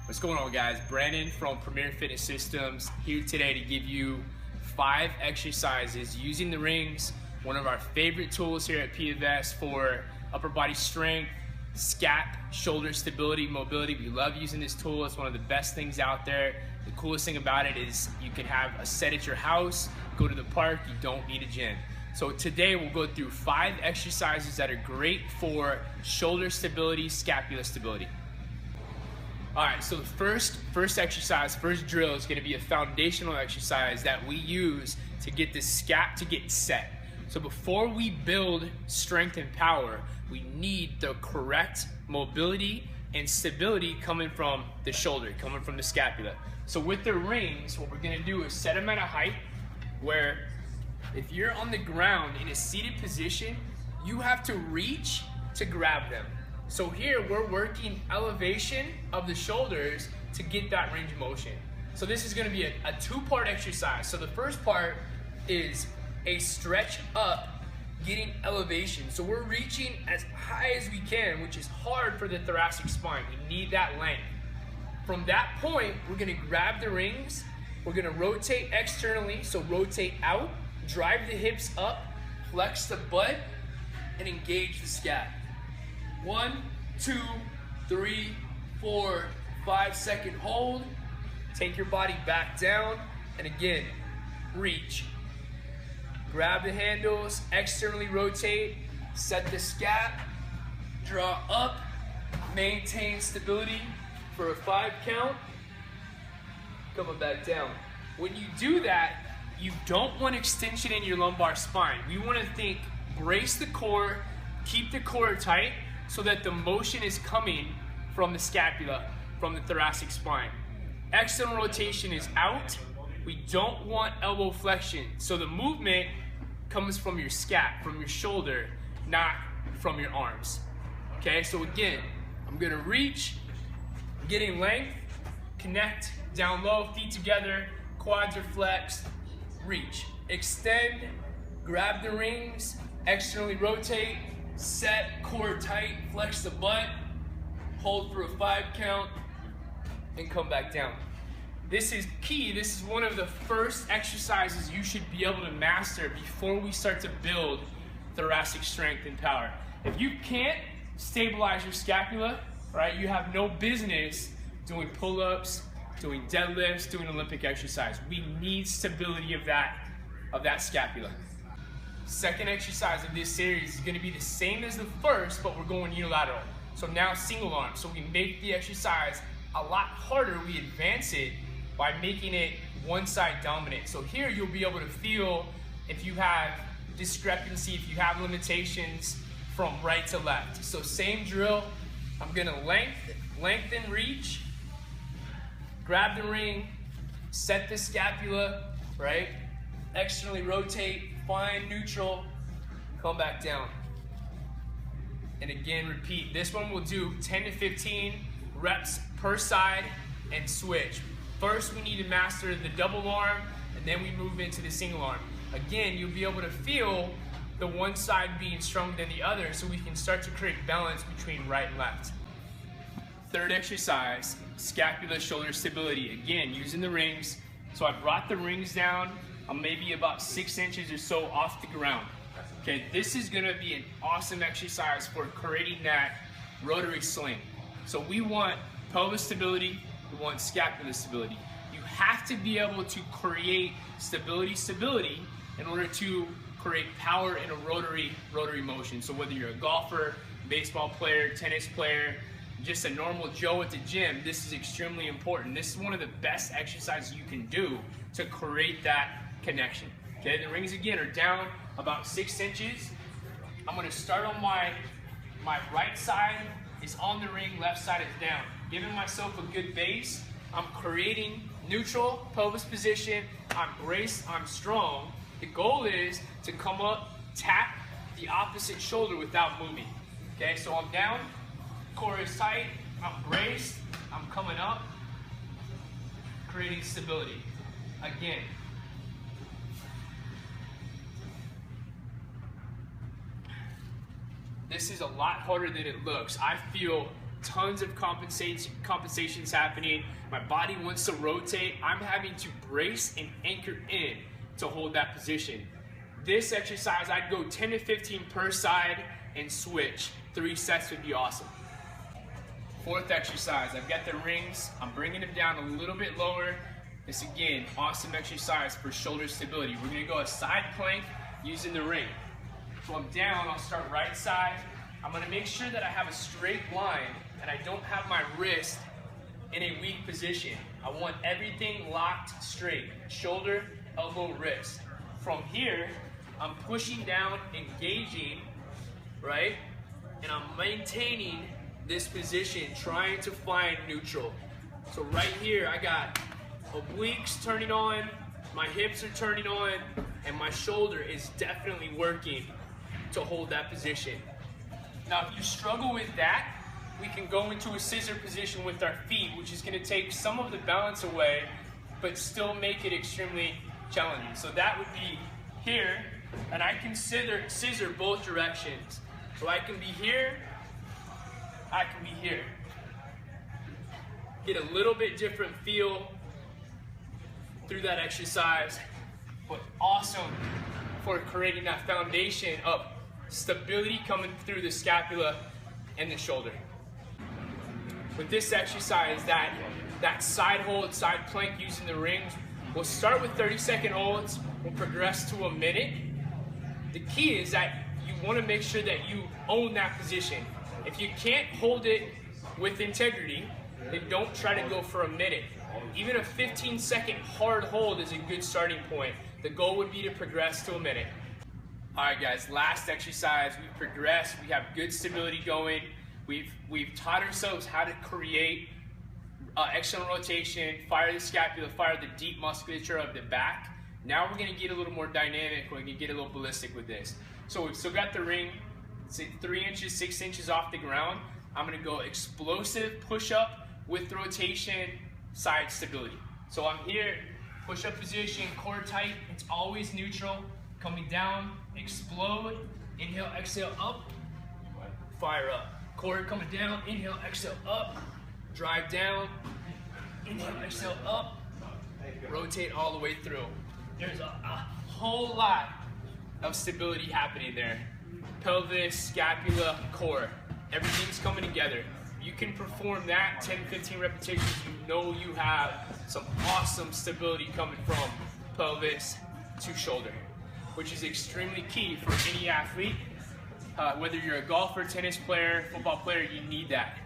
What's going on, guys? Brandon from Premier Fitness Systems here today to give you 5 exercises using the rings, one of our favorite tools here at PFS for upper body strength, scap, shoulder stability, mobility. We love using this tool. It's one of the best things out there. The coolest thing about it is you can have a set at your house, go to the park, you don't need a gym. So today we'll go through 5 exercises that are great for shoulder stability, scapula stability. All right, so the first exercise, first drill is gonna be a foundational exercise that we use to get the scap to get set. So before we build strength and power, we need the correct mobility and stability coming from the shoulder, coming from the scapula. So with the rings, what we're gonna do is set them at a height where if you're on the ground in a seated position, you have to reach to grab them. So here we're working elevation of the shoulders to get that range of motion. So this is gonna be a 2-part exercise. So the first part is a stretch up, getting elevation. So we're reaching as high as we can, which is hard for the thoracic spine. We need that length. From that point, we're gonna grab the rings, we're gonna rotate externally, so rotate out, drive the hips up, flex the butt, and engage the scap. 1, 2, 3, 4, 5-second hold. Take your body back down, and again, reach. Grab the handles, externally rotate, set the scap, draw up, maintain stability for a 5 count, coming back down. When you do that, you don't want extension in your lumbar spine. We want to think, brace the core, keep the core tight so that the motion is coming from the scapula, from the thoracic spine. External rotation is out. We don't want elbow flexion. So the movement comes from your scap, from your shoulder, not from your arms. Okay, so again, I'm gonna reach, getting length, connect, down low, feet together, quads are flexed, reach, extend, grab the rings, externally rotate, set, core tight, flex the butt, hold for a 5 count, and come back down. This is key. This is one of the first exercises you should be able to master before we start to build thoracic strength and power. If you can't stabilize your scapula, right, you have no business doing pull-ups, doing deadlifts, doing Olympic exercise. We need stability of that scapula. Second exercise of this series is going to be the same as the first, but we're going unilateral. So now single arm. So we make the exercise a lot harder. We advance it by making it one side dominant. So here you'll be able to feel if you have discrepancy, if you have limitations from right to left. So same drill. I'm going to lengthen, reach, grab the ring, set the scapula, right? Externally rotate, find neutral, come back down. And again, repeat. This one we'll do 10 to 15 reps per side and switch. First, we need to master the double arm, and then we move into the single arm. Again, you'll be able to feel the one side being stronger than the other, so we can start to create balance between right and left. Third exercise, scapula shoulder stability. Again, using the rings. So I brought the rings down. I'm maybe about 6 inches or so off the ground. Okay, this is gonna be an awesome exercise for creating that rotary sling. So we want pelvis stability, we want scapula stability. You have to be able to create stability in order to create power in a rotary motion. So whether you're a golfer, baseball player, tennis player, just a normal Joe at the gym, this is extremely important. This is one of the best exercises you can do to create that connection. Okay, the rings again are down about 6 inches. I'm gonna start on my right side is on the ring, left side is down. Giving myself a good base. I'm creating neutral pelvis position. I'm braced, I'm strong. The goal is to come up, tap the opposite shoulder without moving. Okay, so I'm down, core is tight, I'm braced, I'm coming up, creating stability. Again. This is a lot harder than it looks. I feel tons of compensations happening. My body wants to rotate. I'm having to brace and anchor in to hold that position. This exercise, I'd go 10 to 15 per side and switch. 3 sets would be awesome. Fourth exercise, I've got the rings. I'm bringing them down a little bit lower. This again, awesome exercise for shoulder stability. We're gonna go a side plank using the ring. So I'm down, I'll start right side. I'm gonna make sure that I have a straight line and I don't have my wrist in a weak position. I want everything locked straight. Shoulder, elbow, wrist. From here, I'm pushing down, engaging, right? And I'm maintaining this position, trying to find neutral. So right here, I got obliques turning on, my hips are turning on, and my shoulder is definitely working to hold that position. Now, if you struggle with that, we can go into a scissor position with our feet, which is gonna take some of the balance away, but still make it extremely challenging. So that would be here, and I can scissor both directions. So I can be here, I can be here. Get a little bit different feel through that exercise, but awesome for creating that foundation of stability coming through the scapula and the shoulder. With this exercise, that side hold, side plank using the rings, we'll start with 30-second holds, we'll progress to a minute. The key is that you want to make sure that you own that position. If you can't hold it with integrity, then don't try to go for a minute. Even a 15-second hard hold is a good starting point. The goal would be to progress to a minute. All right, guys, last exercise. We've progressed, we have good stability going. We've taught ourselves how to create external rotation, fire the scapula, fire the deep musculature of the back. Now we're gonna get a little more dynamic, we're gonna get a little ballistic with this. So we've still got the ring, say 3 inches, 6 inches off the ground. I'm gonna go explosive push-up with rotation, side stability. So I'm here, push-up position, core tight, it's always neutral. Coming down, explode, inhale, exhale, up, fire up. Core coming down, inhale, exhale, up, drive down, inhale, exhale, up, rotate all the way through. There's a whole lot of stability happening there. Pelvis, scapula, core, everything's coming together. You can perform that 10, 15 repetitions, you know you have some awesome stability coming from pelvis to shoulder, which is extremely key for any athlete. Whether you're a golfer, tennis player, football player, you need that.